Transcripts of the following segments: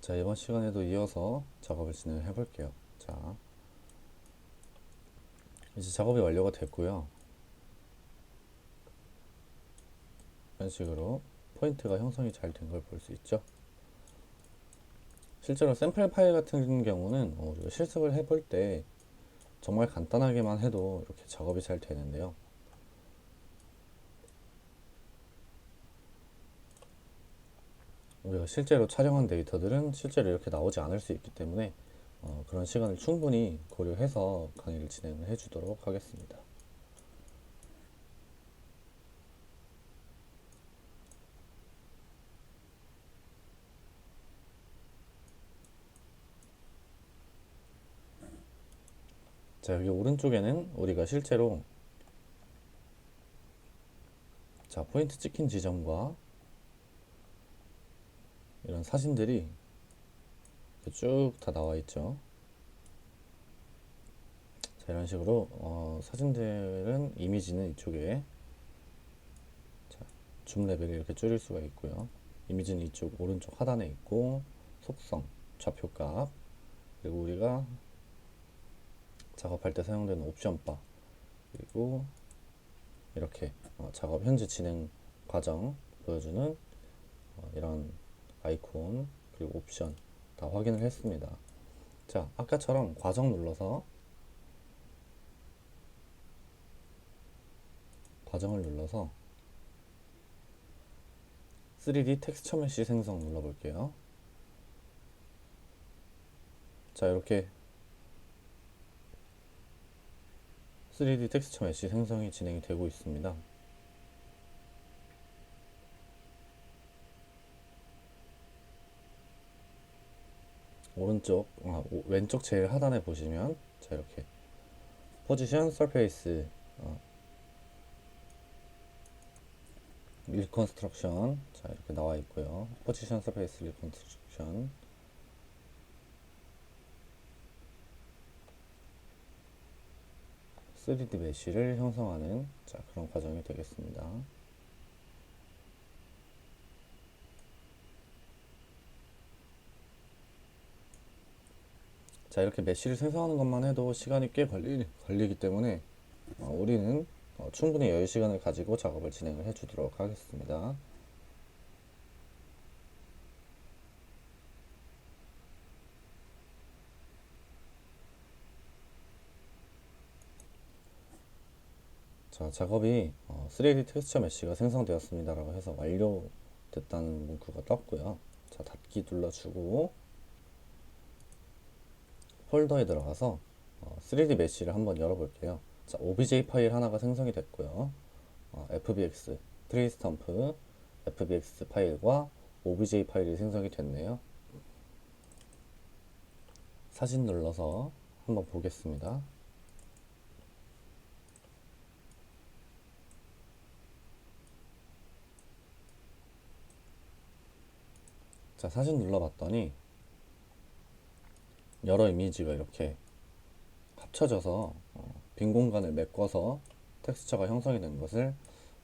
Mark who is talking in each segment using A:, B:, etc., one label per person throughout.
A: 자, 이번 시간에도 이어서 작업을 진행해 볼게요. 자, 이제 작업이 완료가 됐고요. 이런 식으로 포인트가 형성이 잘 된 걸 볼 수 있죠. 실제로 샘플 파일 같은 경우는 우리가 실습을 해볼 때 정말 간단하게만 해도 이렇게 작업이 잘 되는데요. 우리가 실제로 촬영한 데이터들은 실제로 이렇게 나오지 않을 수 있기 때문에 그런 시간을 충분히 고려해서 강의를 진행을 해주도록 하겠습니다. 자, 여기 오른쪽에는 우리가 실제로 포인트 찍힌 지점과 이런 사진들이 쭉 다 나와 있죠. 자, 이런 식으로 사진들은 이미지는 이쪽에 줌 레벨을 이렇게 줄일 수가 있고요. 이미지는 이쪽 오른쪽 하단에 있고 속성, 좌표값, 그리고 우리가 작업할 때 사용되는 옵션 바, 그리고 이렇게 작업 현재 진행 과정 보여주는 이런 아이콘, 그리고 옵션 다 확인을 했습니다. 자, 아까처럼 과정을 눌러서 3D 텍스처 메쉬 생성 눌러볼게요. 자, 이렇게 3D 텍스처 메쉬 생성이 진행이 되고 있습니다. 왼쪽 제일 하단에 보시면 자, 이렇게 포지션 서페이스 리컨스트럭션 자, 이렇게 나와 있고요. 포지션 서페이스 리컨스트럭션 3D 메쉬를 형성하는 그런 과정이 되겠습니다. 자, 이렇게 메쉬를 생성하는 것만 해도 시간이 꽤 걸리기 때문에 우리는 충분히 여유 시간을 가지고 작업을 진행을 해 주도록 하겠습니다. 자, 작업이 3D 텍스처 메쉬가 생성되었습니다 라고 해서 완료됐다는 문구가 떴고요. 자, 닫기 눌러주고 폴더에 들어가서 3D 메쉬를 한번 열어볼게요. 자, OBJ 파일 하나가 생성이 됐고요. FBX, 트리 스탬프, FBX 파일과 OBJ 파일이 생성이 됐네요. 사진 눌러서 한번 보겠습니다. 자, 사진 눌러봤더니 여러 이미지가 이렇게 합쳐져서 빈 공간을 메꿔서 텍스처가 형성이 된 것을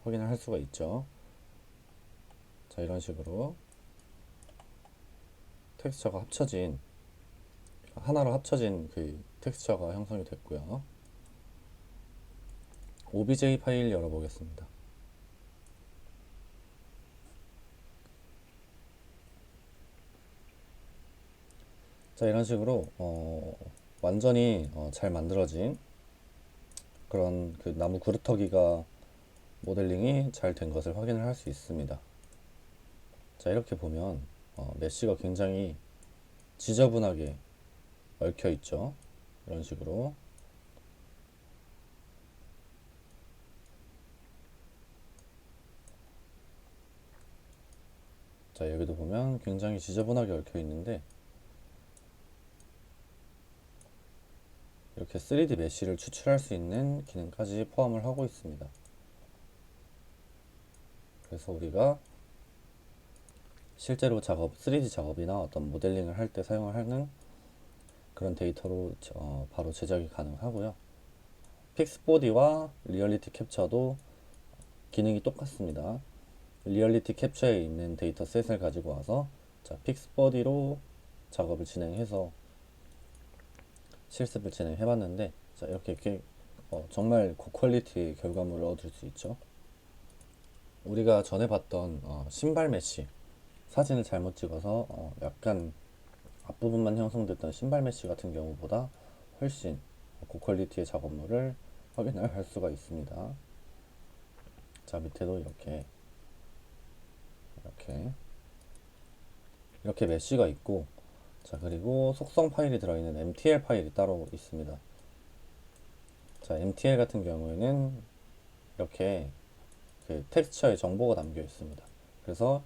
A: 확인을 할 수가 있죠. 자, 이런 식으로 텍스처가 하나로 합쳐진 그 텍스처가 형성이 됐고요. OBJ 파일 열어보겠습니다. 자, 이런 식으로 완전히 잘 만들어진 그런 그 나무 그루터기가 모델링이 잘 된 것을 확인을 할 수 있습니다. 자, 이렇게 보면 메쉬가 굉장히 지저분하게 얽혀 있죠. 이런 식으로. 자, 여기도 보면 굉장히 지저분하게 얽혀 있는데 이렇게 3D 메쉬를 추출할 수 있는 기능까지 포함을 하고 있습니다. 그래서 우리가 실제로 3D 작업이나 어떤 모델링을 할 때 사용을 하는 그런 데이터로 바로 제작이 가능하고요. 픽스보디와 리얼리티 캡처도 기능이 똑같습니다. 리얼리티 캡처에 있는 데이터 셋을 가지고 와서 픽스보디로 작업을 진행해서 실습을 진행해 봤는데, 자, 이렇게 정말 고퀄리티의 결과물을 얻을 수 있죠. 우리가 전에 봤던 신발 메쉬 사진을 잘못 찍어서 약간 앞부분만 형성됐던 신발 메쉬 같은 경우보다 훨씬 고퀄리티의 작업물을 확인할 수가 있습니다. 자, 밑에도 이렇게 이렇게 메쉬가 있고, 자, 그리고 속성 파일이 들어있는 MTL 파일이 따로 있습니다. 자, MTL 같은 경우에는 이렇게 그 텍스처의 정보가 담겨 있습니다. 그래서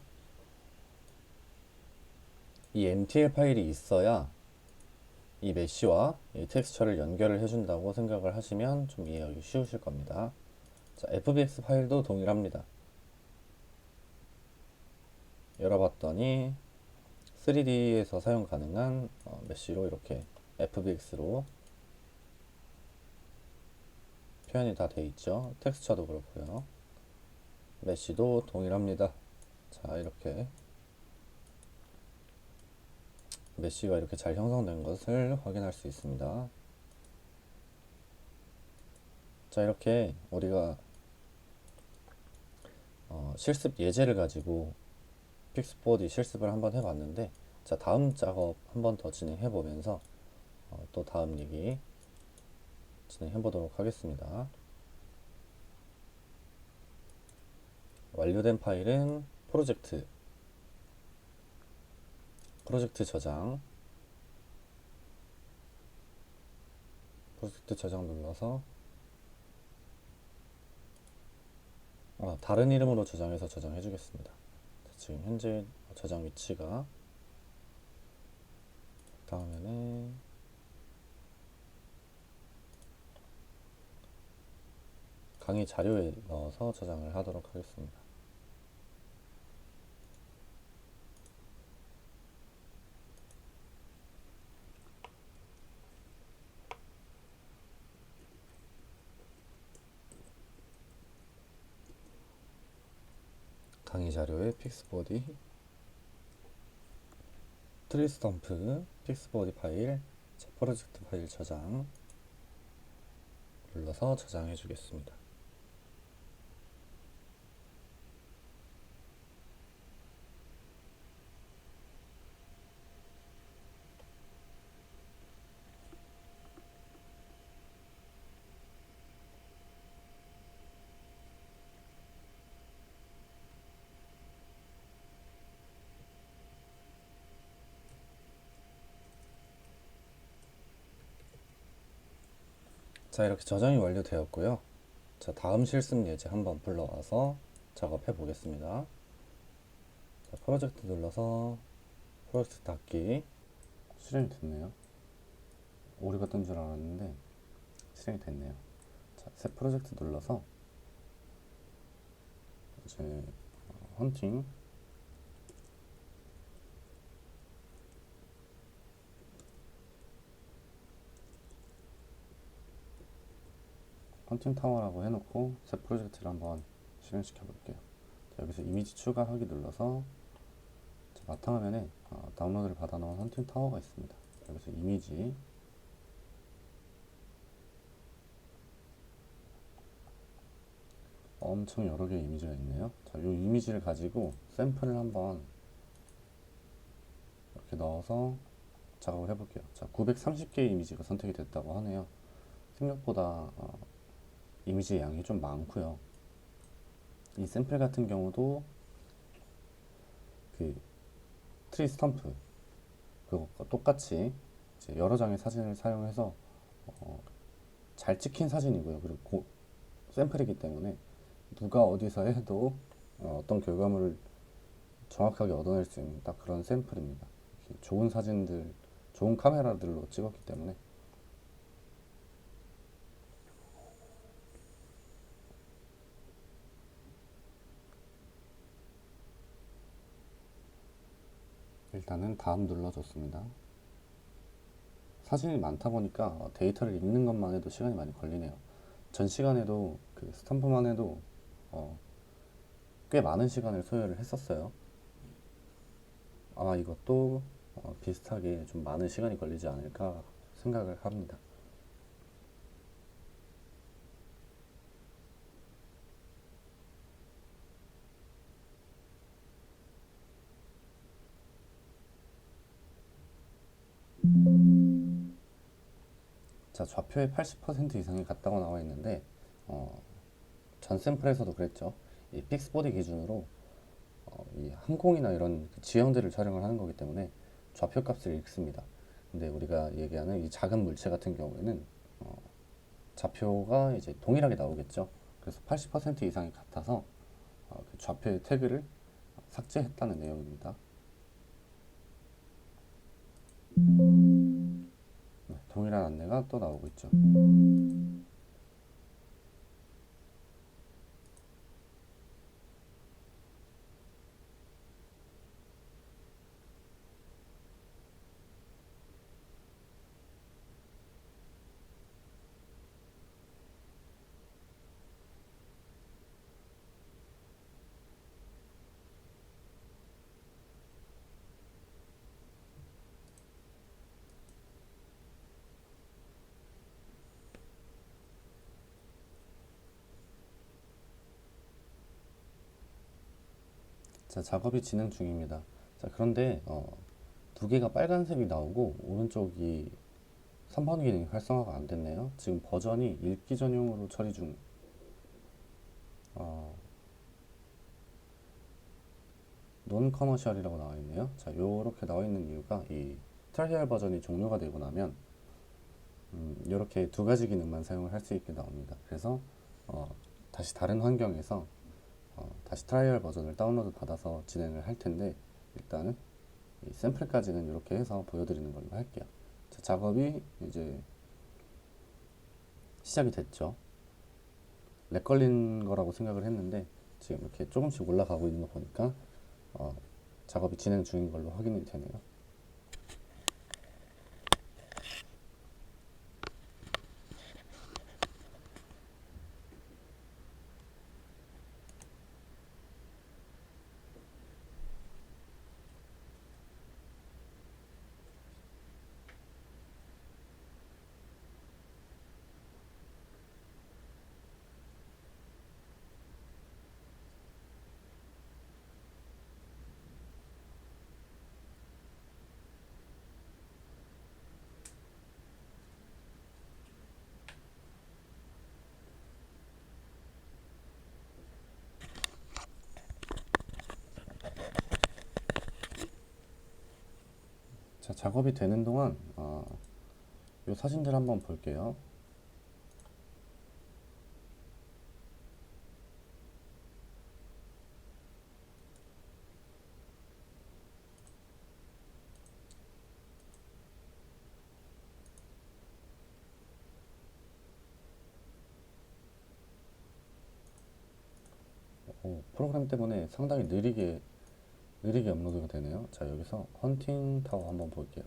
A: 이 MTL 파일이 있어야 이 메쉬와 이 텍스처를 연결을 해준다고 생각을 하시면 좀 이해하기 쉬우실 겁니다. 자, FBX 파일도 동일합니다. 열어봤더니 3D에서 사용 가능한 메쉬로 이렇게 FBX로 표현이 다 돼 있죠. 텍스처도 그렇고요. 메쉬도 동일합니다. 자, 이렇게 메쉬가 이렇게 잘 형성된 것을 확인할 수 있습니다. 자, 이렇게 우리가 실습 예제를 가지고 픽스보디 실습을 한번 해봤는데, 자, 다음 작업 한번 더 진행해 보면서 또 다음 얘기 진행해 보도록 하겠습니다. 완료된 파일은 프로젝트 저장 눌러서 다른 이름으로 저장해서 저장해 주겠습니다. 지금 현재 저장 위치가 다음에는 강의 자료에 넣어서 저장을 하도록 하겠습니다. 강의 자료에 픽스보디, 트리스텀프, 픽스보디 파일, 프로젝트 파일 저장 눌러서 저장해 주겠습니다. 자, 이렇게 저장이 완료되었고요. 자, 다음 실습 예제 한번 불러와서 작업해 보겠습니다. 자, 프로젝트 눌러서 프로젝트 닫기. 실행이 됐네요. 오류가 뜬 줄 알았는데 실행이 됐네요. 자, 새 프로젝트 눌러서 이제 헌팅 타워라고 해놓고 새 프로젝트를 한번 실행시켜 볼게요. 여기서 이미지 추가하기 눌러서 바탕화면에 다운로드를 받아놓은 헌팅 타워가 있습니다. 여기서 이미지 엄청 여러 개의 이미지가 있네요. 자, 이 이미지를 가지고 샘플을 한번 이렇게 넣어서 작업을 해볼게요. 자, 930개의 이미지가 선택이 됐다고 하네요. 생각보다 이미지 양이 좀 많고요. 이 샘플 같은 경우도 그 트리 스탬프 그것과 똑같이 이제 여러 장의 사진을 사용해서 잘 찍힌 사진이고요. 그리고 샘플이기 때문에 누가 어디서 해도 어떤 결과물을 정확하게 얻어낼 수 있는 딱 그런 샘플입니다. 좋은 사진들, 좋은 카메라들로 찍었기 때문에. 일단은 다음 눌러줬습니다. 사진이 많다 보니까 데이터를 읽는 것만 해도 시간이 많이 걸리네요. 전 시간에도 그 스탬프만 해도 꽤 많은 시간을 소요를 했었어요. 아마 이것도 비슷하게 좀 많은 시간이 걸리지 않을까 생각을 합니다. 자, 좌표에 80% 이상이 같다고 나와 있는데 어, 전 샘플에서도 그랬죠. 이 픽스보디 기준으로 이 항공이나 이런 그 지형들을 촬영을 하는 거기 때문에 좌표 값을 읽습니다. 근데 우리가 얘기하는 이 작은 물체 같은 경우에는 어, 좌표가 이제 동일하게 나오겠죠. 그래서 80% 이상이 같아서 그 좌표의 태그를 삭제했다는 내용입니다. 네, 동일한 안내가 또 나오고 있죠. 자, 작업이 진행 중입니다. 자, 그런데 두 개가 빨간색이 나오고 오른쪽이 3번 기능이 활성화가 안 됐네요. 지금 버전이 읽기 전용으로 처리 중. 논 커머셜이라고 나와 있네요. 자, 요렇게 나와 있는 이유가 이 트라이얼 버전이 종료가 되고 나면 이렇게 두 가지 기능만 사용을 할 수 있게 나옵니다. 그래서 다시 다른 환경에서 다시 트라이얼 버전을 다운로드 받아서 진행을 할 텐데 일단은 이 샘플까지는 이렇게 해서 보여드리는 걸로 할게요. 자, 작업이 이제 시작이 됐죠. 렉 걸린 거라고 생각을 했는데 지금 이렇게 조금씩 올라가고 있는 거 보니까 어, 작업이 진행 중인 걸로 확인이 되네요. 자, 작업이 되는 동안 이 사진들 한번 볼게요. 프로그램 때문에 상당히 느리게 업로드가 되네요. 자, 여기서 헌팅 타워 한번 볼게요.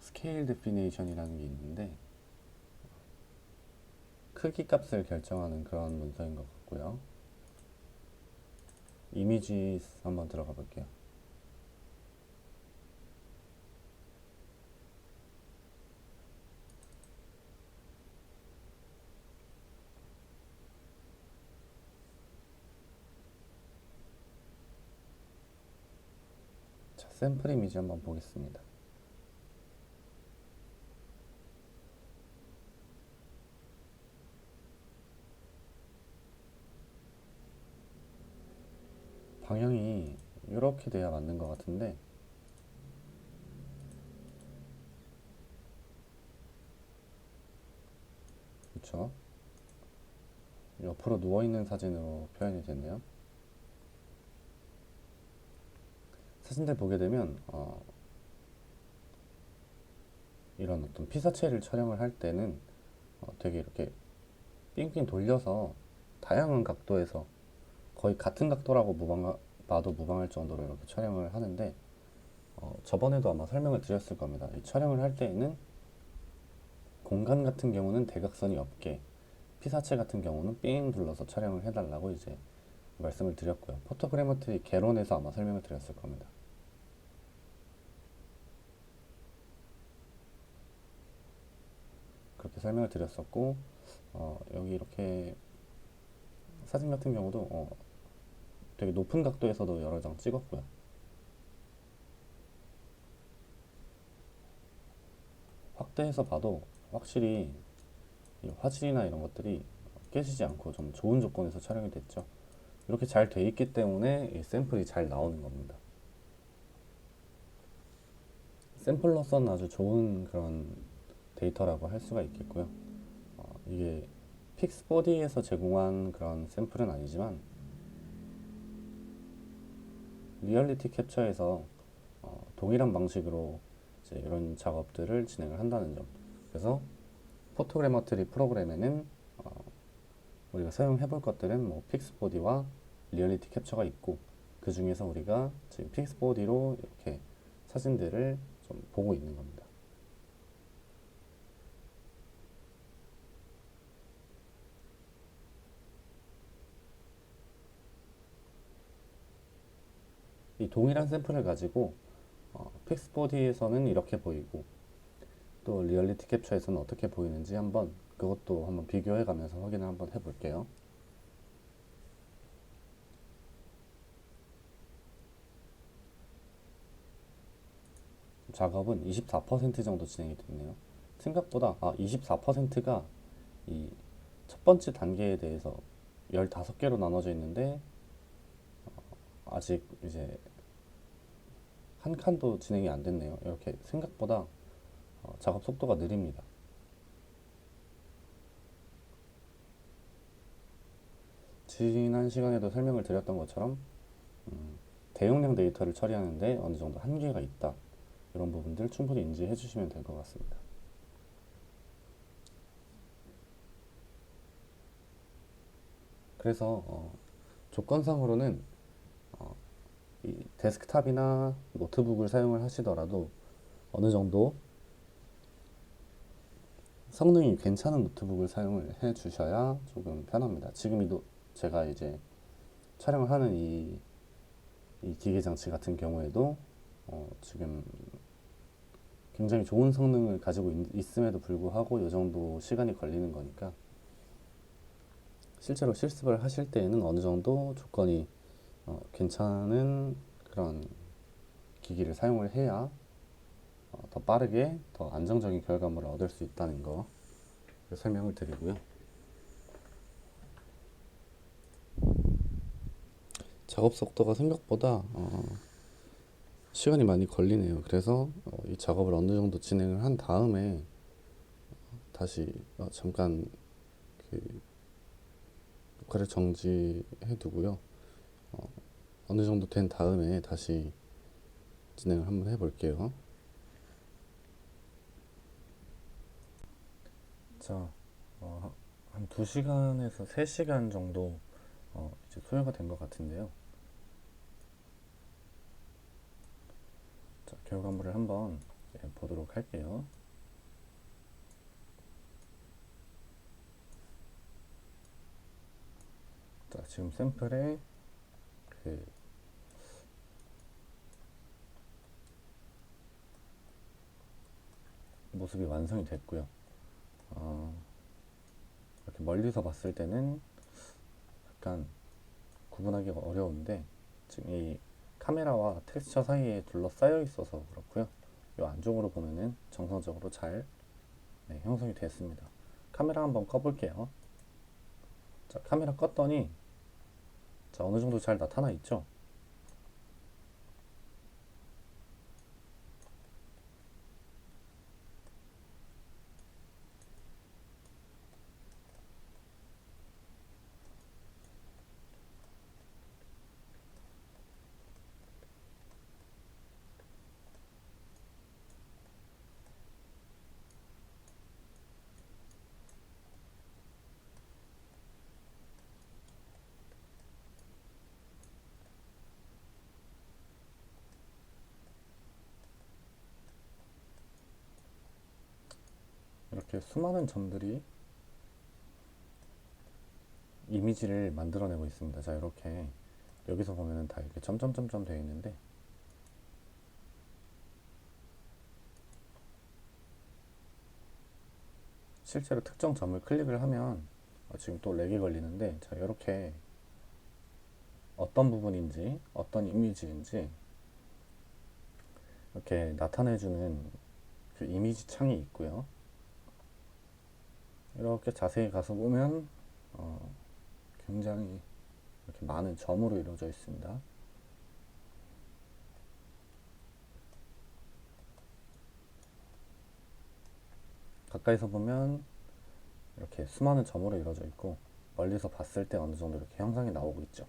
A: 스케일 데피네이션이라는 게 있는데 크기 값을 결정하는 그런 문서인 것 같고요. 이미지 한번 들어가 볼게요. 자, 샘플 이미지 한번 보겠습니다. 방향이 이렇게 돼야 맞는 것 같은데 그렇죠? 옆으로 누워있는 사진으로 표현이 됐네요. 사진들 보게 되면 이런 어떤 피사체를 촬영을 할 때는 되게 이렇게 삥삥 돌려서 다양한 각도에서 거의 같은 각도라고 봐도 무방할 정도로 이렇게 촬영을 하는데 저번에도 아마 설명을 드렸을 겁니다. 이 촬영을 할 때에는 공간 같은 경우는 대각선이 없게, 피사체 같은 경우는 삥 둘러서 촬영을 해달라고 이제 말씀을 드렸고요. 포토그래머트리 개론에서 아마 설명을 드렸을 겁니다. 그렇게 설명을 드렸었고, 여기 이렇게 사진 같은 경우도 되게 높은 각도에서도 여러 장 찍었고요. 확대해서 봐도 확실히 이 화질이나 이런 것들이 깨지지 않고 좀 좋은 조건에서 촬영이 됐죠. 이렇게 잘 돼 있기 때문에 이 샘플이 잘 나오는 겁니다. 샘플로서는 아주 좋은 그런 데이터라고 할 수가 있겠고요. 이게 픽스보디에서 제공한 그런 샘플은 아니지만 리얼리티 캡처에서 동일한 방식으로 이제 이런 작업들을 진행을 한다는 점. 그래서 포토그래머트리 프로그램에는 우리가 사용해 볼 것들은 뭐 픽스보디와 리얼리티 캡처가 있고, 그 중에서 우리가 지금 픽스보디로 이렇게 사진들을 좀 보고 있는 겁니다. 이 동일한 샘플을 가지고 픽스보디에서는 이렇게 보이고 또 리얼리티 캡처에서는 어떻게 보이는지 그것도 한번 비교해 가면서 확인을 한번 해볼게요. 작업은 24% 정도 진행이 됐네요. 생각보다 24%가 이 첫 번째 단계에 대해서 15개로 나눠져 있는데 아직 이제 한 칸도 진행이 안 됐네요. 이렇게 생각보다 작업 속도가 느립니다. 지난 시간에도 설명을 드렸던 것처럼 대용량 데이터를 처리하는데 어느 정도 한계가 있다. 이런 부분들 충분히 인지해 주시면 될 것 같습니다. 그래서 조건상으로는 이 데스크탑이나 노트북을 사용을 하시더라도 어느 정도 성능이 괜찮은 노트북을 사용을 해 주셔야 조금 편합니다. 지금 제가 이제 촬영을 하는 이 기계 장치 같은 경우에도 지금 굉장히 좋은 성능을 가지고 있음에도 불구하고 이 정도 시간이 걸리는 거니까 실제로 실습을 하실 때에는 어느 정도 조건이 괜찮은 그런 기기를 사용을 해야 더 빠르게 더 안정적인 결과물을 얻을 수 있다는 거 설명을 드리고요. 작업 속도가 생각보다 시간이 많이 걸리네요. 그래서 이 작업을 어느 정도 진행을 한 다음에 다시 잠깐 그 녹화를 정지해 두고요. 어느 정도 된 다음에 다시 진행을 한번 해볼게요. 자, 한 2시간에서 3시간 정도 이제 소요가 된 것 같은데요. 자, 결과물을 한번 보도록 할게요. 자, 지금 샘플에 그 모습이 완성이 됐고요. 이렇게 멀리서 봤을 때는 약간 구분하기가 어려운데 지금 이 카메라와 텍스처 사이에 둘러싸여 있어서 그렇고요. 이 안쪽으로 보면은 정상적으로 잘 형성이 됐습니다. 카메라 한번 꺼볼게요. 자, 카메라 껐더니 자, 어느 정도 잘 나타나 있죠? 이렇게 수많은 점들이 이미지를 만들어내고 있습니다. 자, 이렇게 여기서 보면은 다 이렇게 점점점점 되어 있는데, 실제로 특정 점을 클릭을 하면 지금 또 렉이 걸리는데, 자, 이렇게 어떤 부분인지 어떤 이미지인지 이렇게 나타내주는 그 이미지 창이 있고요. 이렇게 자세히 가서 보면 굉장히 이렇게 많은 점으로 이루어져 있습니다. 가까이서 보면 이렇게 수많은 점으로 이루어져 있고, 멀리서 봤을 때 어느 정도 이렇게 형상이 나오고 있죠.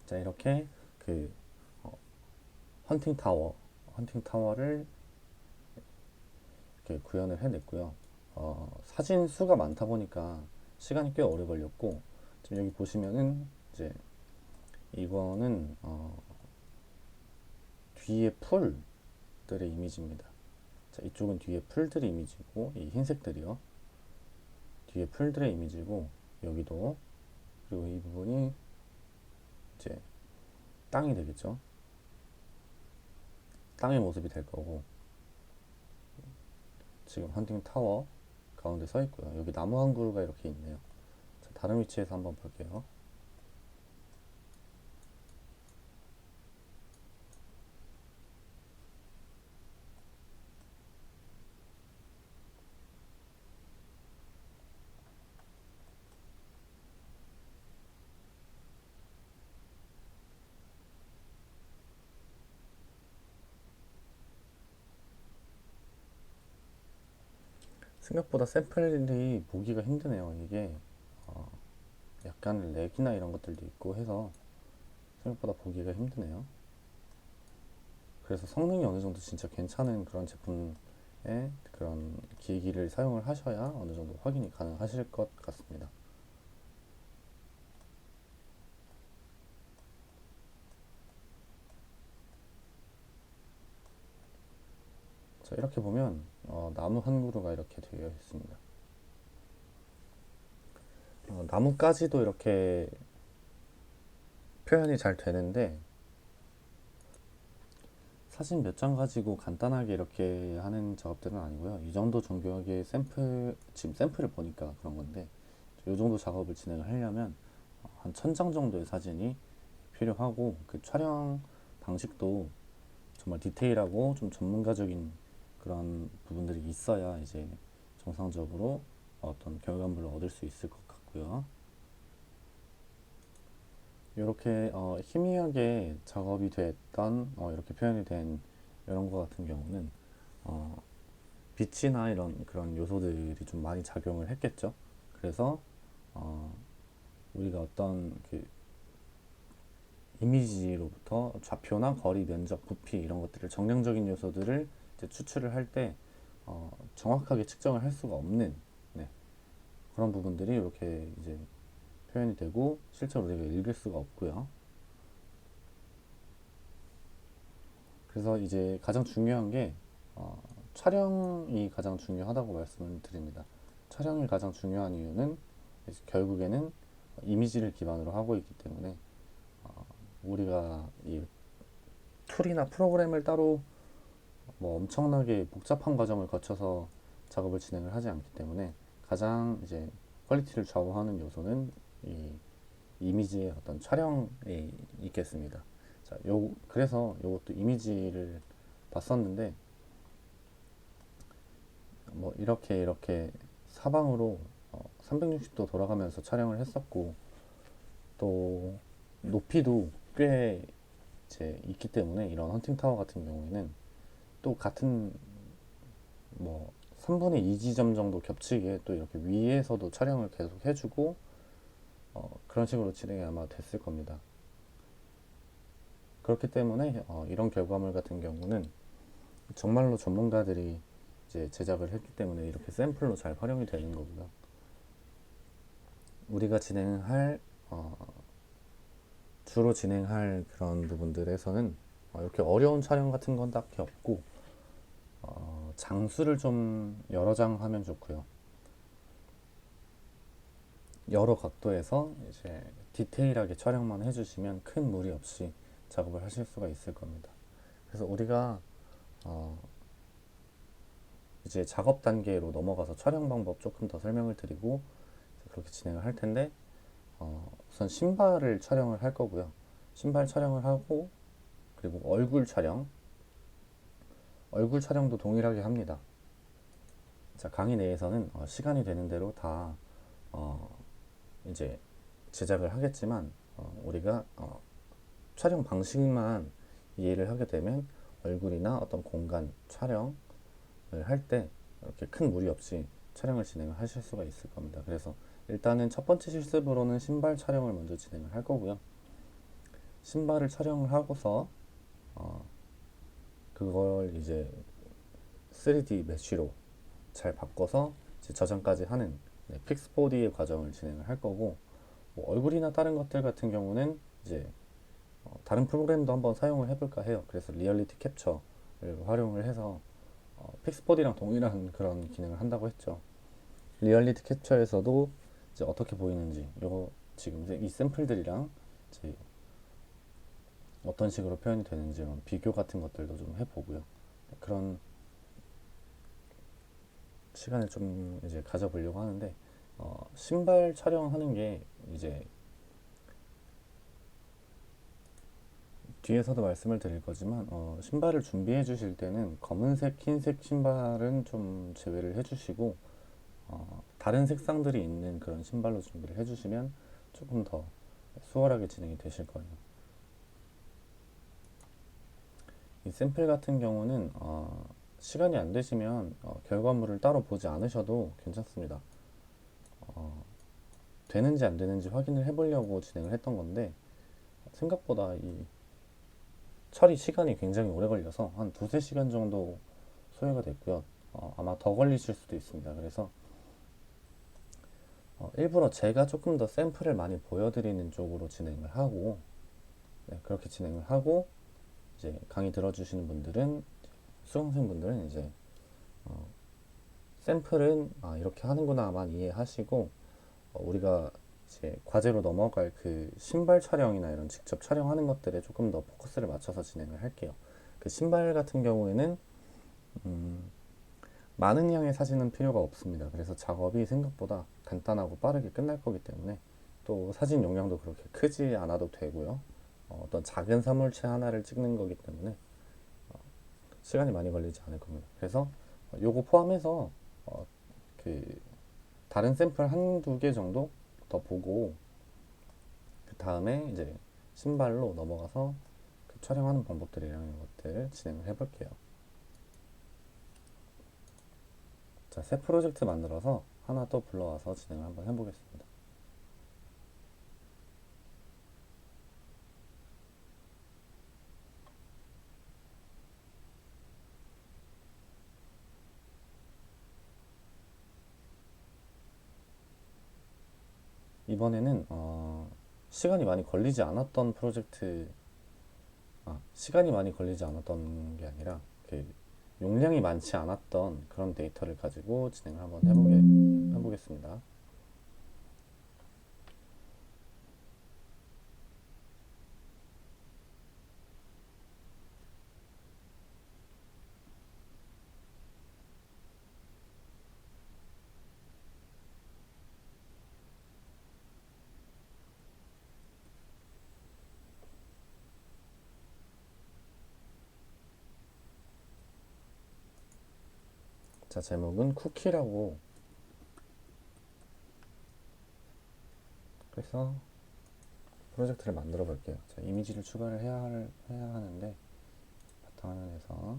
A: 자, 이렇게 그 헌팅 타워를 이렇게 구현을 해냈고요. 사진 수가 많다 보니까 시간이 꽤 오래 걸렸고, 지금 여기 보시면은 이제 이거는 뒤에 풀들의 이미지입니다. 자, 이쪽은 뒤에 풀들의 이미지고, 이 흰색들이요. 뒤에 풀들의 이미지고, 여기도, 그리고 이 부분이 이제 땅이 되겠죠. 땅의 모습이 될 거고, 지금 헌팅 타워 가운데 서 있고요. 여기 나무 한 그루가 이렇게 있네요. 자, 다른 위치에서 한번 볼게요. 생각보다 샘플이 보기가 힘드네요. 이게 약간 렉이나 이런 것들도 있고 해서 생각보다 보기가 힘드네요. 그래서 성능이 어느 정도 진짜 괜찮은 그런 제품의 그런 기기를 사용을 하셔야 어느 정도 확인이 가능하실 것 같습니다. 자, 이렇게 보면 나무 한 그루가 이렇게 되어 있습니다. 나무까지도 이렇게 표현이 잘 되는데, 사진 몇 장 가지고 간단하게 이렇게 하는 작업들은 아니고요. 이 정도 정교하게 지금 샘플을 보니까 그런 건데, 이 정도 작업을 진행을 하려면 한 1000장 정도의 사진이 필요하고, 그 촬영 방식도 정말 디테일하고 좀 전문가적인 그런 부분들이 있어야 이제 정상적으로 어떤 결과물을 얻을 수 있을 것 같고요. 이렇게 희미하게 작업이 됐던 이렇게 표현이 된 이런 거 같은 경우는 어, 빛이나 이런 그런 요소들이 좀 많이 작용을 했겠죠. 그래서 어, 우리가 어떤 그 이미지로부터 좌표나 거리, 면적, 부피 이런 것들을 정량적인 요소들을 이제 추출을 할 때 정확하게 측정을 할 수가 없는, 네, 그런 부분들이 이렇게 이제 표현이 되고 실제로 우리가 읽을 수가 없고요. 그래서 이제 가장 중요한 게 촬영이 가장 중요하다고 말씀을 드립니다. 촬영이 가장 중요한 이유는 결국에는 이미지를 기반으로 하고 있기 때문에 우리가 이 툴이나 프로그램을 따로 뭐 엄청나게 복잡한 과정을 거쳐서 작업을 진행을 하지 않기 때문에 가장 이제 퀄리티를 좌우하는 요소는 이 이미지의 어떤 촬영에 있겠습니다. 자, 그래서 요것도 이미지를 봤었는데 뭐 이렇게 사방으로 360도 돌아가면서 촬영을 했었고, 또 높이도 꽤 이제 있기 때문에 이런 헌팅 타워 같은 경우에는 또 같은 뭐 3분의 2 지점 정도 겹치게 또 이렇게 위에서도 촬영을 계속 해주고 그런 식으로 진행이 아마 됐을 겁니다. 그렇기 때문에 이런 결과물 같은 경우는 정말로 전문가들이 이제 제작을 했기 때문에 이렇게 샘플로 잘 활용이 되는 거고요. 우리가 주로 진행할 그런 부분들에서는 이렇게 어려운 촬영 같은 건 딱히 없고 장수를 좀 여러 장 하면 좋고요. 여러 각도에서 이제 디테일하게 촬영만 해주시면 큰 무리 없이 작업을 하실 수가 있을 겁니다. 그래서 우리가 어 이제 작업 단계로 넘어가서 촬영 방법 조금 더 설명을 드리고 그렇게 진행을 할 텐데, 우선 신발을 촬영을 할 거고요. 신발 촬영을 하고, 그리고 얼굴 촬영도 동일하게 합니다. 자, 강의 내에서는 시간이 되는 대로 다 어, 이제 제작을 하겠지만, 우리가 촬영 방식만 이해를 하게 되면 얼굴이나 어떤 공간 촬영을 할 때 이렇게 큰 무리 없이 촬영을 진행을 하실 수가 있을 겁니다. 그래서 일단은 첫 번째 실습으로는 신발 촬영을 먼저 진행을 할 거고요. 신발을 촬영을 하고서 그걸 이제 3D 메쉬로 잘 바꿔서 이제 저장까지 하는 픽스4D의 과정을 진행을 할 거고, 뭐 얼굴이나 다른 것들 같은 경우는 이제 다른 프로그램도 한번 사용을 해볼까 해요. 그래서 리얼리티 캡처를 활용을 해서 픽스4D랑 동일한 그런 기능을 한다고 했죠. 리얼리티 캡처에서도 이제 어떻게 보이는지, 요거 지금 이제 이 샘플들이랑 이제 어떤 식으로 표현이 되는지 이런 비교 같은 것들도 좀 해보고요. 그런 시간을 좀 이제 가져보려고 하는데, 신발 촬영하는 게 이제 뒤에서도 말씀을 드릴 거지만, 신발을 준비해 주실 때는 검은색, 흰색 신발은 좀 제외를 해 주시고, 다른 색상들이 있는 그런 신발로 준비를 해 주시면 조금 더 수월하게 진행이 되실 거예요. 이 샘플 같은 경우는 시간이 안 되시면 결과물을 따로 보지 않으셔도 괜찮습니다. 되는지 안 되는지 확인을 해보려고 진행을 했던 건데, 생각보다 이 처리 시간이 굉장히 오래 걸려서 한 두세 시간 정도 소요가 됐고요. 아마 더 걸리실 수도 있습니다. 그래서 일부러 제가 조금 더 샘플을 많이 보여드리는 쪽으로 진행을 하고, 네, 그렇게 진행을 하고, 이제 강의 들어주시는 분들은, 수강생분들은 이제 샘플은 이렇게 하는구나만 이해하시고, 우리가 이제 과제로 넘어갈 그 신발 촬영이나 이런 직접 촬영하는 것들에 조금 더 포커스를 맞춰서 진행을 할게요. 그 신발 같은 경우에는 많은 양의 사진은 필요가 없습니다. 그래서 작업이 생각보다 간단하고 빠르게 끝날 거기 때문에, 또 사진 용량도 그렇게 크지 않아도 되고요. 어떤 작은 사물체 하나를 찍는 거기 때문에 시간이 많이 걸리지 않을 겁니다. 그래서 요거 포함해서 그 다른 샘플 한두 개 정도 더 보고, 그 다음에 이제 신발로 넘어가서 그 촬영하는 방법들이라는 것들 진행을 해볼게요. 자, 새 프로젝트 만들어서 하나 또 불러와서 진행을 한번 해보겠습니다. 이번에는 시간이 많이 걸리지 않았던 프로젝트, 시간이 많이 걸리지 않았던 게 아니라 그 용량이 많지 않았던 그런 데이터를 가지고 진행을 한번 해보겠습니다. 자, 제목은 쿠키라고 해서 프로젝트를 만들어 볼게요. 자, 이미지를 추가를 해야 하는데, 바탕화면에서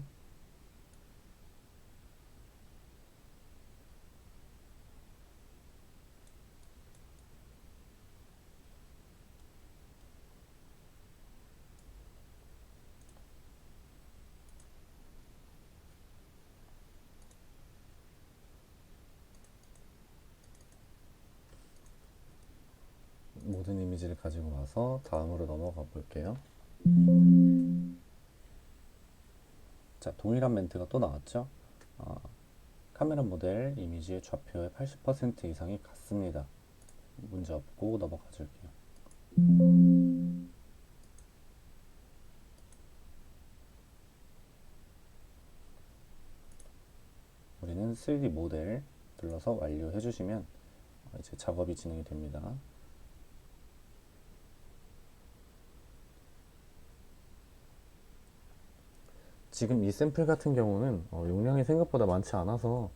A: 모든 이미지를 가지고 와서 다음으로 넘어가 볼게요. 자, 동일한 멘트가 또 나왔죠. 카메라 모델 이미지의 좌표의 80% 이상이 같습니다. 문제 없고 넘어가 줄게요. 우리는 3D 모델 눌러서 완료해 주시면 이제 작업이 진행이 됩니다. 지금 이 샘플 같은 경우는 용량이 생각보다 많지 않아서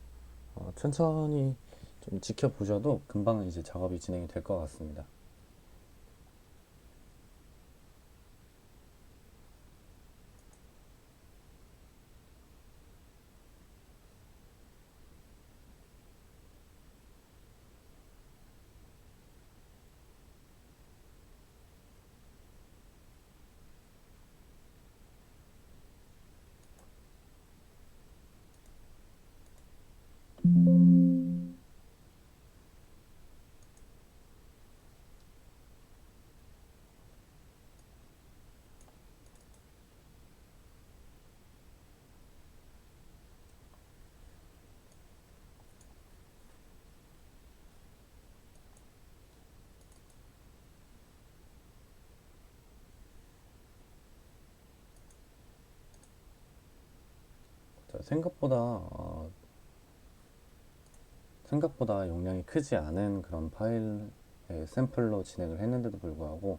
A: 천천히 좀 지켜보셔도 금방 이제 작업이 진행이 될 것 같습니다. 자, 생각보다 용량이 크지 않은 그런 파일의 샘플로 진행을 했는데도 불구하고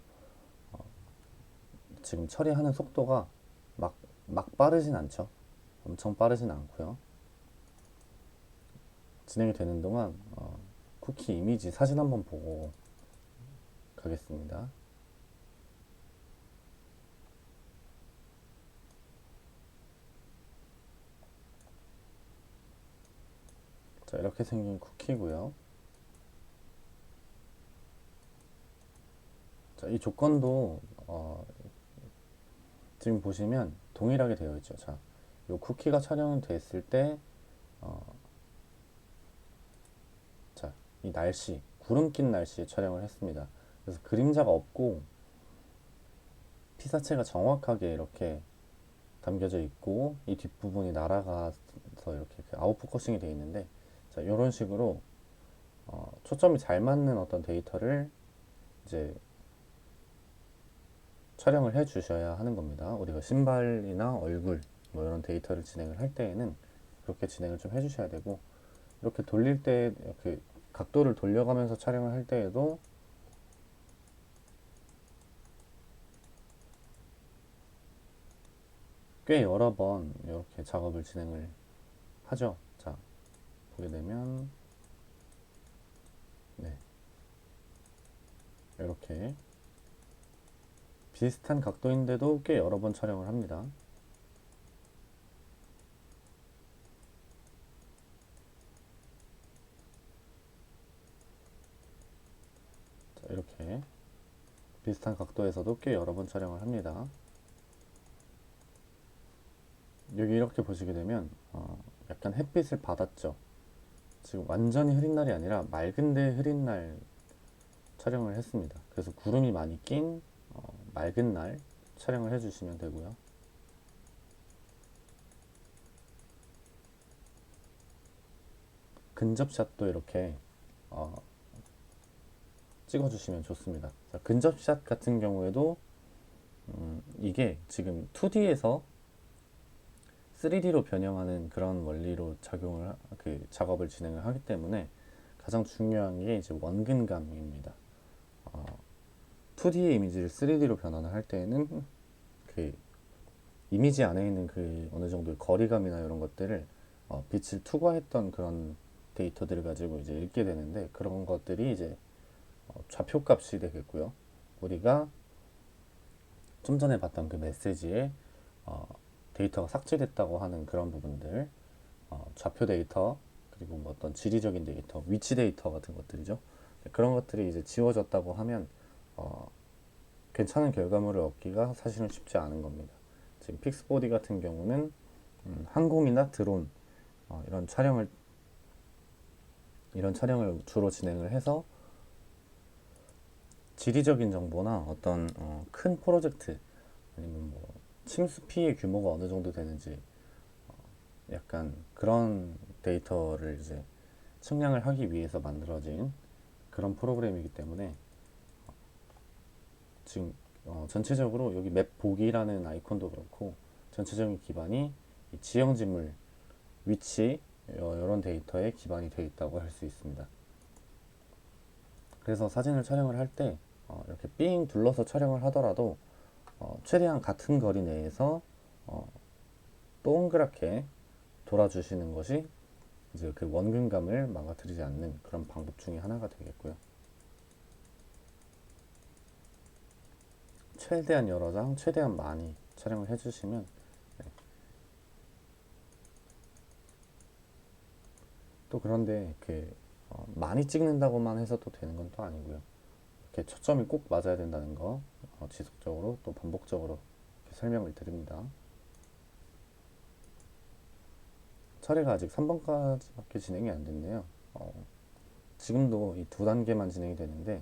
A: 지금 처리하는 속도가 막 빠르진 않죠. 엄청 빠르진 않고요. 진행이 되는 동안 쿠키 이미지 사진 한번 보고 가겠습니다. 자, 이렇게 생긴 쿠키고요. 자, 이 조건도 지금 보시면 동일하게 되어 있죠. 자, 이 쿠키가 촬영됐을 때 자, 이 날씨, 구름 낀 날씨에 촬영을 했습니다. 그래서 그림자가 없고 피사체가 정확하게 이렇게 담겨져 있고 이 뒷부분이 날아가서 이렇게 아웃포커싱이 되어 있는데, 자, 이런 식으로 초점이 잘 맞는 어떤 데이터를 이제 촬영을 해 주셔야 하는 겁니다. 우리가 신발이나 얼굴 뭐 이런 데이터를 진행을 할 때에는 그렇게 진행을 좀 해주셔야 되고, 이렇게 돌릴 때 이렇게 각도를 돌려가면서 촬영을 할 때에도 꽤 여러 번 이렇게 작업을 진행을 하죠. 자, 보게 되면 네, 이렇게 비슷한 각도인데도 꽤 여러 번 촬영을 합니다. 자, 이렇게 비슷한 각도에서도 꽤 여러 번 촬영을 합니다. 여기 이렇게 보시게 되면 약간 햇빛을 받았죠. 지금 완전히 흐린 날이 아니라 맑은데 흐린 날 촬영을 했습니다. 그래서 구름이 많이 낀 맑은 날 촬영을 해주시면 되고요. 근접샷도 이렇게 찍어주시면 좋습니다. 자, 근접샷 같은 경우에도 이게 지금 2D에서 3D로 변형하는 그런 원리로 작업을 진행을 하기 때문에 가장 중요한 게 이제 원근감입니다. 2D의 이미지를 3D로 변환을 할 때에는 그 이미지 안에 있는 그 어느 정도의 거리감이나 이런 것들을 빛을 투과했던 그런 데이터들을 가지고 이제 읽게 되는데, 그런 것들이 이제 좌표값이 되겠고요. 우리가 좀 전에 봤던 그 메시지에 데이터가 삭제됐다고 하는 그런 부분들, 좌표 데이터, 그리고 뭐 어떤 지리적인 데이터, 위치 데이터 같은 것들이죠. 그런 것들이 이제 지워졌다고 하면 괜찮은 결과물을 얻기가 사실은 쉽지 않은 겁니다. 지금 픽스보디 같은 경우는 항공이나 드론 이런 촬영을 주로 진행을 해서 지리적인 정보나 어떤 큰 프로젝트, 아니면 뭐 침수 피해 규모가 어느 정도 되는지 약간 그런 데이터를 이제 측량을 하기 위해서 만들어진 그런 프로그램이기 때문에 지금 전체적으로 여기 맵 보기라는 아이콘도 그렇고 전체적인 기반이 이 지형 지물, 위치 이런 데이터에 기반이 되어 있다고 할 수 있습니다. 그래서 사진을 촬영을 할 때 이렇게 삥 둘러서 촬영을 하더라도 최대한 같은 거리 내에서 어, 동그랗게 돌아주시는 것이 이제 그 원근감을 망가뜨리지 않는 그런 방법 중에 하나가 되겠고요. 최대한 여러 장, 최대한 많이 촬영을 해주시면 또 그런데 많이 찍는다고만 해서 또 되는 건 또 아니고요. 이렇게 초점이 꼭 맞아야 된다는 거 지속적으로 또 반복적으로 설명을 드립니다. 처리가 아직 3번까지밖에 진행이 안 됐네요. 지금도 이 두 단계만 진행이 되는데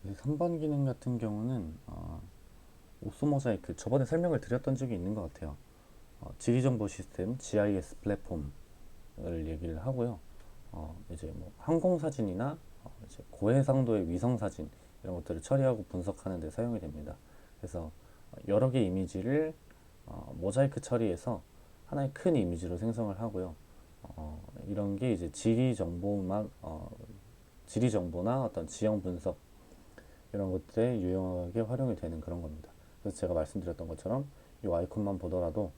A: 이 3번 기능 같은 경우는 옵소 모자이크 저번에 설명을 드렸던 적이 있는 것 같아요. 지리정보 시스템 GIS 플랫폼을 얘기를 하고요. 이제 뭐 항공 사진이나 이제 고해상도의 위성 사진 이런 것들을 처리하고 분석하는 데 사용이 됩니다. 그래서 여러 개의 이미지를 모자이크 처리해서 하나의 큰 이미지로 생성을 하고요. 이런 게 이제 지리 정보나 어떤 지형 분석 이런 것들에 유용하게 활용이 되는 그런 겁니다. 그래서 제가 말씀드렸던 것처럼 이 아이콘만 보더라도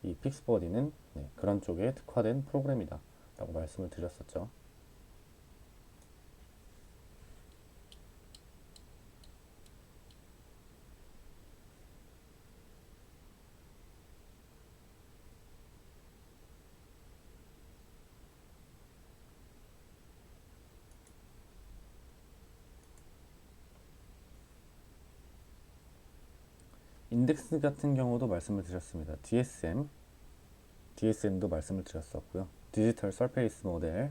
A: 이 픽스버디는 그런 쪽에 특화된 프로그램이다 라고 말씀을 드렸었죠. 인덱스 같은 경우도 말씀을 드렸습니다. DSM도 말씀을 드렸었고요. 디지털 서페이스 모델,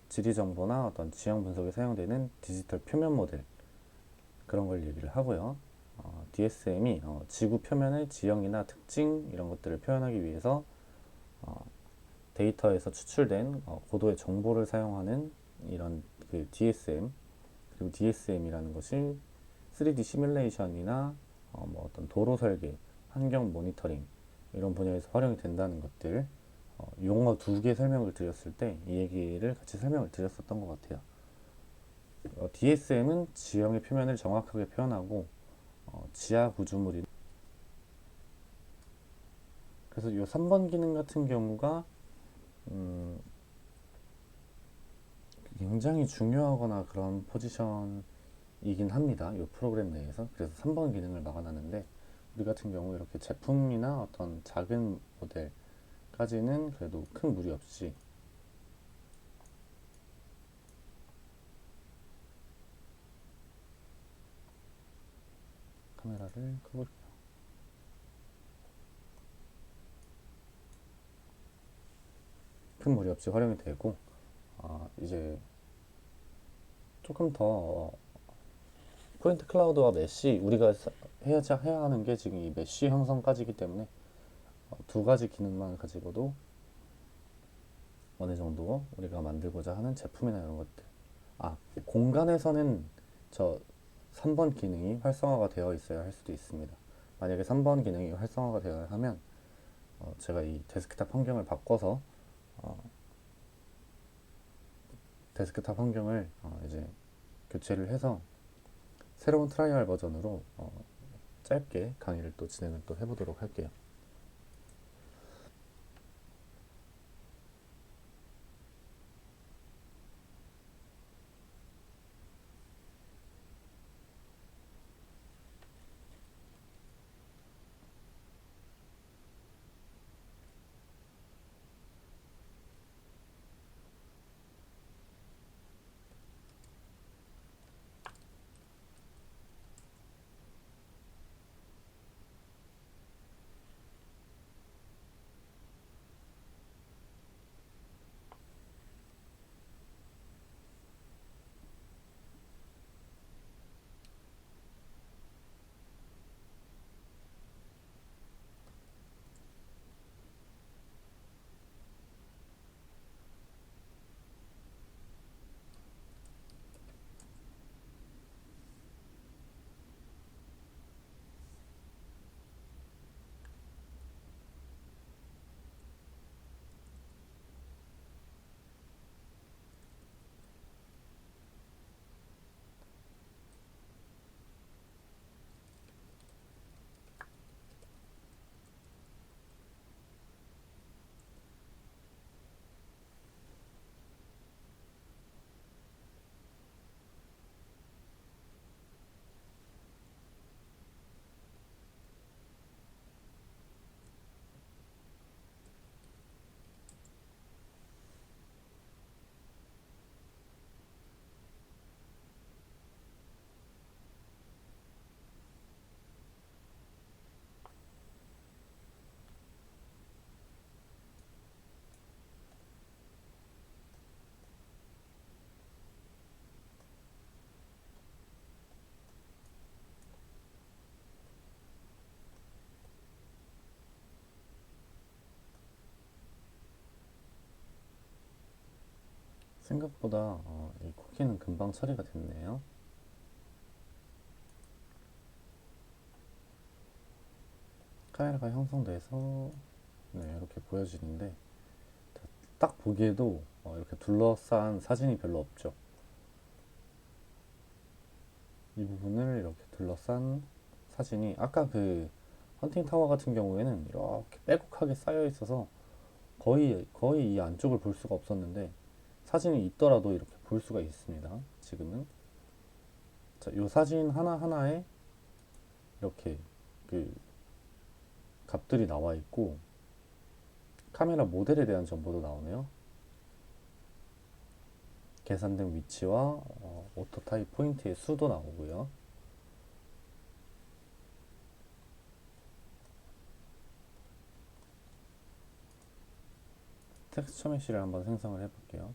A: 지리 정보나 어떤 지형 분석에 사용되는 디지털 표면 모델 그런 걸 얘기를 하고요. DSM이 지구 표면의 지형이나 특징 이런 것들을 표현하기 위해서 데이터에서 추출된 고도의 정보를 사용하는 이런 그 DSM 그리고 DSM이라는 것이 3D 시뮬레이션이나 뭐 어떤 도로 설계, 환경 모니터링 이런 분야에서 활용이 된다는 것들 용어 두 개 설명을 드렸을 때 이 얘기를 같이 설명을 드렸었던 것 같아요. DSM은 지형의 표면을 정확하게 표현하고 지하 구조물이 그래서 이 3번 기능 같은 경우가 음, 굉장히 중요하거나 그런 포지션이긴 합니다. 이 프로그램 내에서. 그래서 3번 기능을 막아놨는데 우리 같은 경우 이렇게 제품이나 어떤 작은 모델까지는 그래도 큰 무리 없이 카메라를 켜볼게요. 큰 무리 없이 활용이 되고 이제 조금 더 포인트 클라우드와 메쉬 우리가 해야 하는 게 지금 이 메쉬 형성까지이기 때문에 두 가지 기능만 가지고도 어느 정도 우리가 만들고자 하는 제품이나 이런 것들 공간에서는 저 3번 기능이 활성화가 되어 있어야 할 수도 있습니다. 만약에 3번 기능이 활성화가 되어야 하면 제가 이 데스크탑 환경을 바꿔서 데스크탑 환경을 이제 교체를 해서 새로운 트라이얼 버전으로 짧게 강의를 또 진행을 또 해보도록 할게요. 생각보다 이 쿠키는 금방 처리가 됐네요. 카메라가 형성돼서 네, 이렇게 보여지는데 딱 보기에도 이렇게 둘러싼 사진이 별로 없죠. 이 부분을 이렇게 둘러싼 사진이 아까 그 헌팅 타워 같은 경우에는 이렇게 빼곡하게 쌓여 있어서 거의 이 안쪽을 볼 수가 없었는데 사진이 있더라도 이렇게 볼 수가 있습니다. 지금은 자, 이 사진 하나하나에 이렇게 그 값들이 나와 있고 카메라 모델에 대한 정보도 나오네요. 계산된 위치와 오토 타입 포인트의 수도 나오고요. 텍스처 메쉬를 한번 생성을 해볼게요.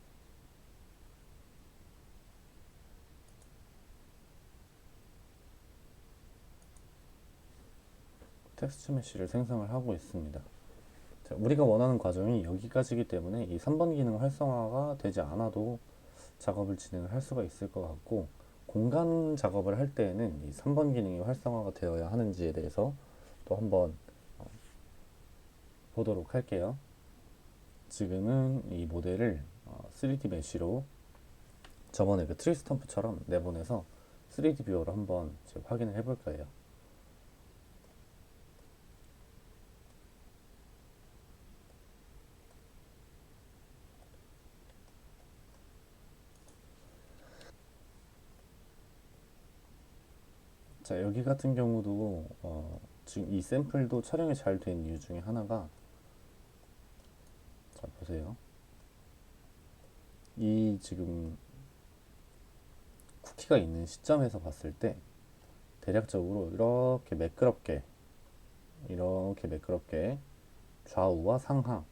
A: 텍스처 메쉬를 생성을 하고 있습니다. 자, 우리가 원하는 과정이 여기까지이기 때문에 이 3번 기능 활성화가 되지 않아도 작업을 진행을 할 수가 있을 것 같고 공간 작업을 할 때에는 이 3번 기능이 활성화가 되어야 하는지에 대해서 또 한번 보도록 할게요. 지금은 이 모델을 3D 메쉬로 저번에 그 트리 스탬프처럼 내보내서 3D 뷰어로 한번 확인을 해볼 거예요. 자, 여기 같은 경우도 지금 이 샘플도 촬영이 잘 된 이유 중에 하나가 자, 보세요. 이 지금 쿠키가 있는 시점에서 봤을 때 대략적으로 이렇게 매끄럽게 좌우와 상하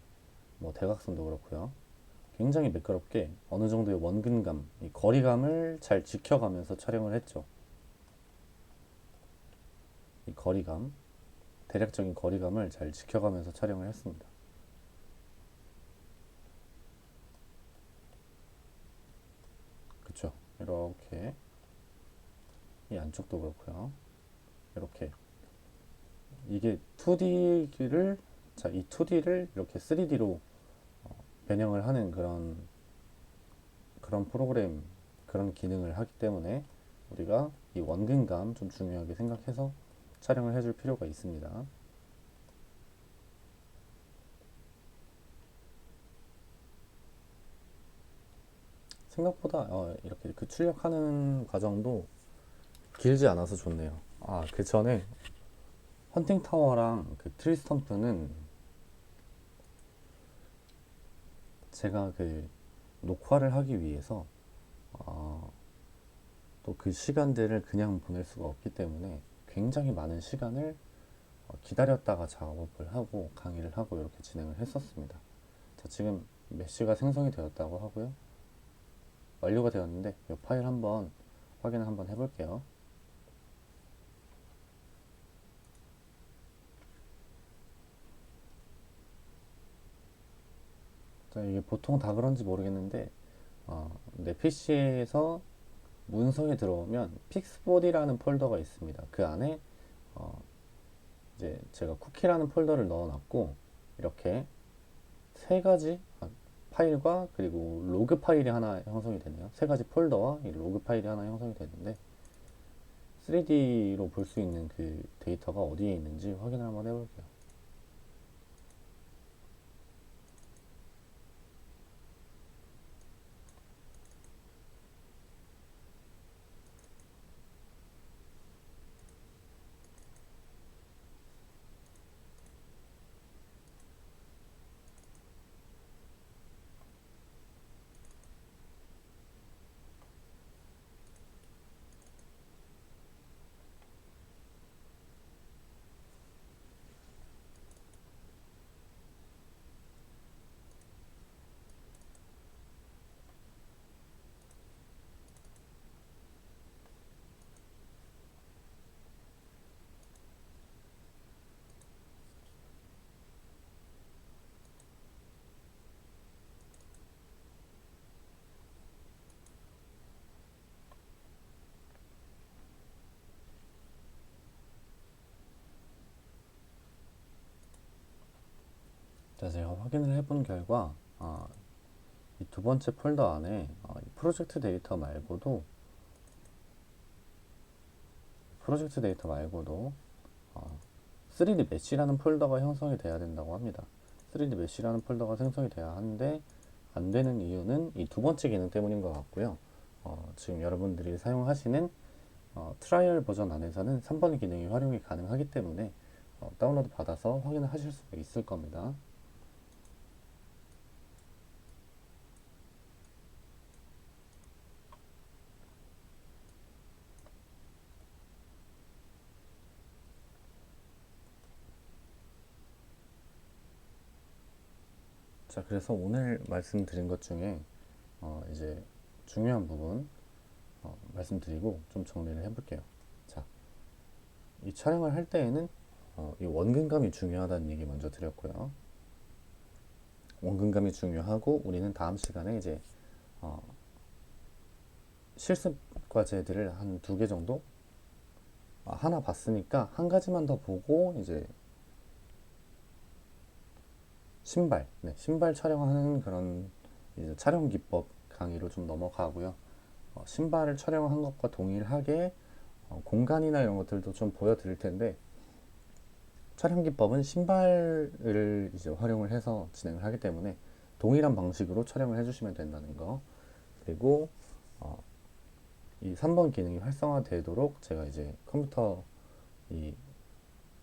A: 뭐 대각선도 그렇고요. 굉장히 매끄럽게 어느 정도의 원근감, 이 거리감을 잘 지켜가면서 촬영을 했죠. 이 거리감, 대략적인 거리감을 잘 지켜가면서 촬영을 했습니다. 그쵸? 이렇게 이 안쪽도 그렇고요. 이렇게 이게 2D를 자, 이 2D를 이렇게 3D로 변형을 하는 그런 프로그램 그런 기능을 하기 때문에 우리가 이 원근감 좀 중요하게 생각해서 촬영을 해줄 필요가 있습니다. 생각보다 이렇게 그 출력하는 과정도 길지 않아서 좋네요. 아, 그 전에 헌팅 타워랑 그 트리 스탬프는 제가 그 녹화를 하기 위해서 또 그 시간들을 그냥 보낼 수가 없기 때문에 굉장히 많은 시간을 기다렸다가 작업을 하고 강의를 하고 이렇게 진행을 했었습니다. 자, 지금 메시가 생성이 되었다고 하고요. 완료가 되었는데 이 파일 한번 확인을 한번 해볼게요. 자, 이게 보통 다 그런지 모르겠는데 내 PC에서 문서에 들어오면 픽스보디라는 폴더가 있습니다. 그 안에 어, 이제 제가 쿠키라는 폴더를 넣어놨고 이렇게 세 가지 파일과 그리고 로그 파일이 하나 형성이 되네요. 세 가지 폴더와 이 로그 파일이 하나 형성이 되는데 3D로 볼 수 있는 그 데이터가 어디에 있는지 확인을 한번 해볼게요. 자, 제가 확인을 해본 결과 이 두 번째 폴더 안에 이 프로젝트 데이터 말고도 3D 메쉬라는 폴더가 형성이 돼야 된다고 합니다. 3D 메쉬라는 폴더가 생성이 돼야 하는데 안 되는 이유는 이 두 번째 기능 때문인 것 같고요. 지금 여러분들이 사용하시는 트라이얼 버전 안에서는 3번 기능이 활용이 가능하기 때문에 다운로드 받아서 확인을 하실 수가 있을 겁니다. 자, 그래서 오늘 말씀드린 것 중에 이제 중요한 부분 말씀드리고 좀 정리를 해볼게요. 자, 이 촬영을 할 때에는 이 원근감이 중요하다는 얘기 먼저 드렸고요. 원근감이 중요하고 우리는 다음 시간에 이제 어, 실습 과제들을 한 두 개 정도 하나 봤으니까 한 가지만 더 보고 이제 신발 촬영하는 그런 이제 촬영 기법 강의로 좀 넘어가고요. 신발을 촬영한 것과 동일하게 공간이나 이런 것들도 좀 보여드릴 텐데 촬영 기법은 신발을 이제 활용을 해서 진행을 하기 때문에 동일한 방식으로 촬영을 해주시면 된다는 거. 그리고 이 3번 기능이 활성화되도록 제가 이제 컴퓨터 이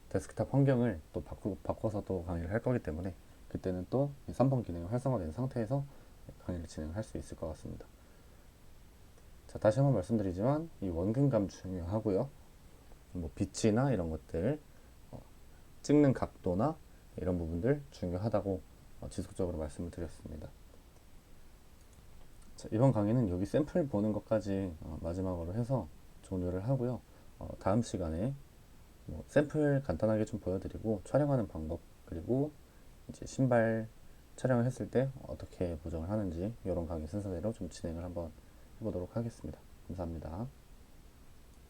A: 데스크탑 환경을 또 바꿔서 또 강의를 할 거기 때문에 그때는 또 이 3번 기능이 활성화된 상태에서 강의를 진행할 수 있을 것 같습니다. 자, 다시 한번 말씀드리지만 이 원근감 중요하고요. 뭐 빛이나 이런 것들, 찍는 각도나 이런 부분들 중요하다고 지속적으로 말씀을 드렸습니다. 자, 이번 강의는 여기 샘플 보는 것까지 마지막으로 해서 종료를 하고요. 다음 시간에 뭐 샘플 간단하게 좀 보여드리고 촬영하는 방법 그리고 이제 신발 촬영을 했을 때 어떻게 보정을 하는지 이런 강의 순서대로 좀 진행을 한번 해보도록 하겠습니다. 감사합니다.